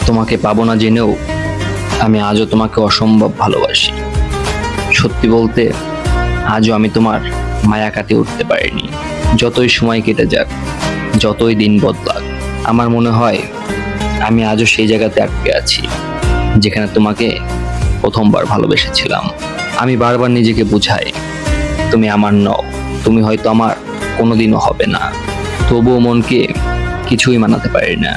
তোমাকে পাবো না জেনেও আমি আজও তোমাকে অসম্ভব ভালোবাসি। সত্যি বলতে আজও আমি তোমার মায়া কাটিয়ে উঠতে পারিনি। যতই সময় কেটে যাক, যতই দিন বদলাক, আমার মনে হয় আমি আজও সেই জায়গাতে আটকে আছি যেখানে তোমাকে প্রথমবার ভালোবেসেছিলাম। আমি বারবার নিজেকে বুঝাই তুমি আমার নও, তুমি হয়তো আমার কোনোদিনও হবে না। তবুও মনকে কিছুই মানাতে পারি না।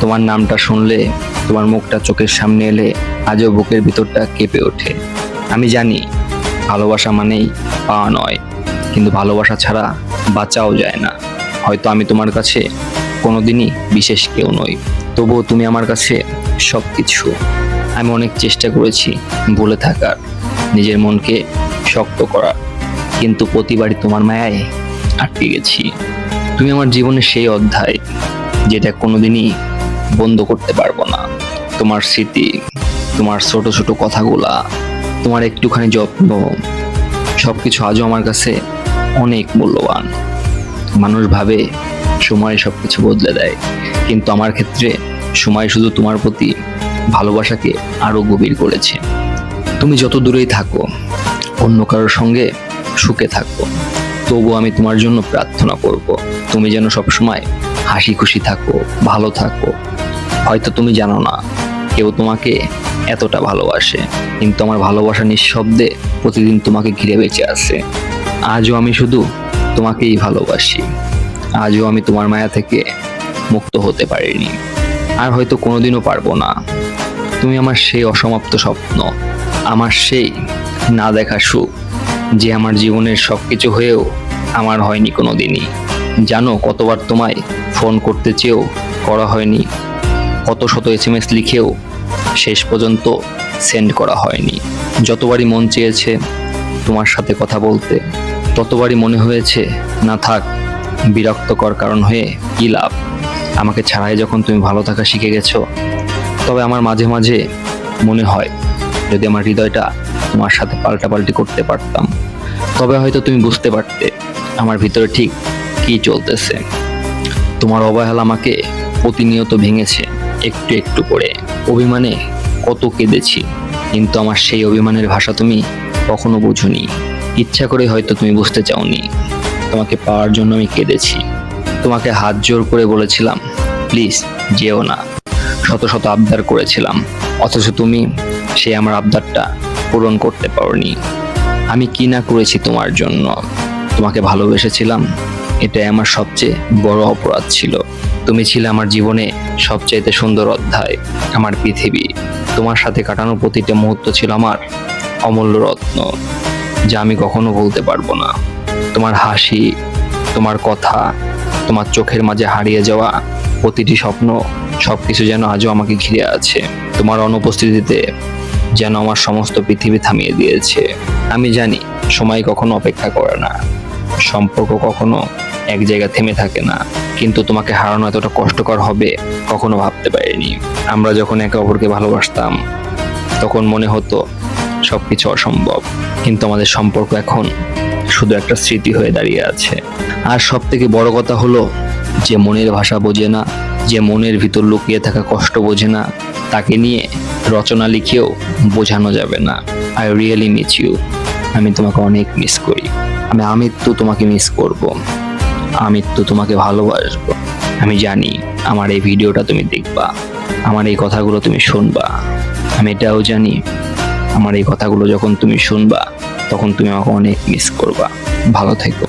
তোমার নামটা শুনলে, তোমার মুখটা চোখের সামনে এলে আজও বুকের ভিতরটা কেঁপে ওঠে। আমি জানি ভালোবাসা মানেই পাওয়া নয়, কিন্তু ভালোবাসা ছাড়া বাঁচাও যায় না। হয়তো আমি তোমার কাছে কোনোদিনই বিশেষ কেউ নই, তবুও তুমি আমার কাছে সব কিছু। আমি অনেক চেষ্টা করেছি ভুলে থাকার, নিজের মনকে শক্ত করার, কিন্তু প্রতিবারই তোমার মায়ায় আটকে গেছি। তুমি আমার জীবনের সেই অধ্যায় যেটা কোনোদিনই বন্ধ করতে পারবো না। তোমার স্মৃতি, তোমার ছোট ছোট কথাগুলা, তোমার একটুখানি যত্ন, সবকিছু আজও আমার কাছে অনেক মূল্যবান। মানুষ ভাবে সময় সবকিছু বদলে দেয়, কিন্তু আমার ক্ষেত্রে সময় শুধু তোমার প্রতি ভালোবাসাকে আরো গভীর করেছে। তুমি যত দূরেই থাকো, অন্য কারোর সঙ্গে সুখে থাকো, তবু আমি তোমার জন্য প্রার্থনা করব তুমি যেন সবসময় হাসি খুশি থাকো, ভালো থাকো। হয়তো তুমি জানো না কেউ তোমাকে এতটা ভালোবাসে, কিন্তু আমার ভালোবাসা নিঃশব্দে প্রতিদিন তোমাকে ঘিরে বেঁচে আছে। আজও আমি শুধু তোমাকেই ভালোবাসি। আজও আমি তোমার মায়া থেকে মুক্ত হতে পারিনি, আর হয়তো কোনোদিনও পারবো না। তুমি আমার সেই অসমাপ্ত স্বপ্ন, আমার সেই না দেখা সুখ, যে আমার জীবনের সবকিছু হয়েও আমার হয়নি কোনোদিনই। জানো কতবার তোমায় ফোন করতে চেয়েও করা হয়নি, কত শত SMS লিখেও শেষ পর্যন্ত সেন্ড করা হয়নি। যতবারই মন চেয়েছে তোমার সাথে কথা বলতে, ততবারই মনে হয়েছে না থাক, বিরক্তকর কারণ হয়ে কি লাভ। আমাকে ছাড়াই যখন তুমি ভালো থাকা শিখে গেছো, তবে আমার মাঝে মাঝে মনে হয় যদি আমার হৃদয়টা তোমার সাথে পাল্টাপাল্টি করতে পারতাম, তবে হয়তো তুমি বুঝতে পারতে আমার ভিতরে ঠিক কি চলতেছে। তোমার অবহেলা আমাকে প্রতিনিয়ত ভেঙেছে একটু একটু করে। অভিমানে কত কেঁদেছি, কিন্তু আমার সেই অভিমানের ভাষা তুমি কখনো বুঝোনি। ইচ্ছা করে হয়তো তুমি বুঝতে চাওনি। তোমাকে পাওয়ার জন্য আমি কেঁদেছি, তোমাকে হাত জোর করে বলেছিলাম প্লিজ যেও না, শত শত আবদার করেছিলাম, অথচ তুমি সেই আমার আবদারটা পূরণ করতে পারোনি। আমি কি না করেছি তোমার জন্য। তোমাকে ভালোবেসেছিলাম, এটাই আমার সবচেয়ে বড় অপরাধ ছিল। তুমি ছিলে আমার জীবনে সবচাইতে সুন্দর অধ্যায়, আমার পৃথিবী। তোমার সাথে কাটানো প্রতিটা মুহূর্ত ছিল আমার অমূল্য রত্ন, যা আমি কখনো ভুলতে পারবো না। তোমার হাসি, তোমার কথা, তোমার চোখের মাঝে হারিয়ে যাওয়া প্রতিটি স্বপ্ন, সবকিছু যেন আজও আমাকে ঘিরে আছে। তোমার অনুপস্থিতিতে যেন আমার সমস্ত পৃথিবী থামিয়ে দিয়েছে। আমি জানি সময় কখনো অপেক্ষা করে না, সম্পর্ক কখনো এক জায়গায় থেমে থাকে না, কিন্তু তোমাকে হারানো এতটা কষ্টকর হবে কখনো ভাবতে পারিনি। আমরা যখন একে অপরকে ভালোবাসতাম, তখন মনে হতো সবকিছু অসম্ভব, কিন্তু আমাদের সম্পর্ক এখন শুধু একটা স্মৃতি হয়ে দাঁড়িয়ে আছে। আর সব থেকে বড় কথা হলো, যে মনের ভাষা বোঝে না, যে মনের ভিতর লুকিয়ে থাকা কষ্ট বোঝে না, তাকে নিয়ে রচনা লিখেও বোঝানো যাবে না। I really miss you. আমি তোমাকে অনেক মিস করি। আমি আমৃত্যু তোমাকে মিস করব, আমৃত্যু তোমাকে ভালোবাসবো। আমি জানি আমার এই ভিডিওটা তুমি দেখবা, আমার এই কথাগুলো তুমি শুনবা। আমি এটাও জানি আমার এই কথাগুলো যখন তুমি শুনবা, তখন তুমি আমাকে অনেক মিস করবা। ভালো থেকো।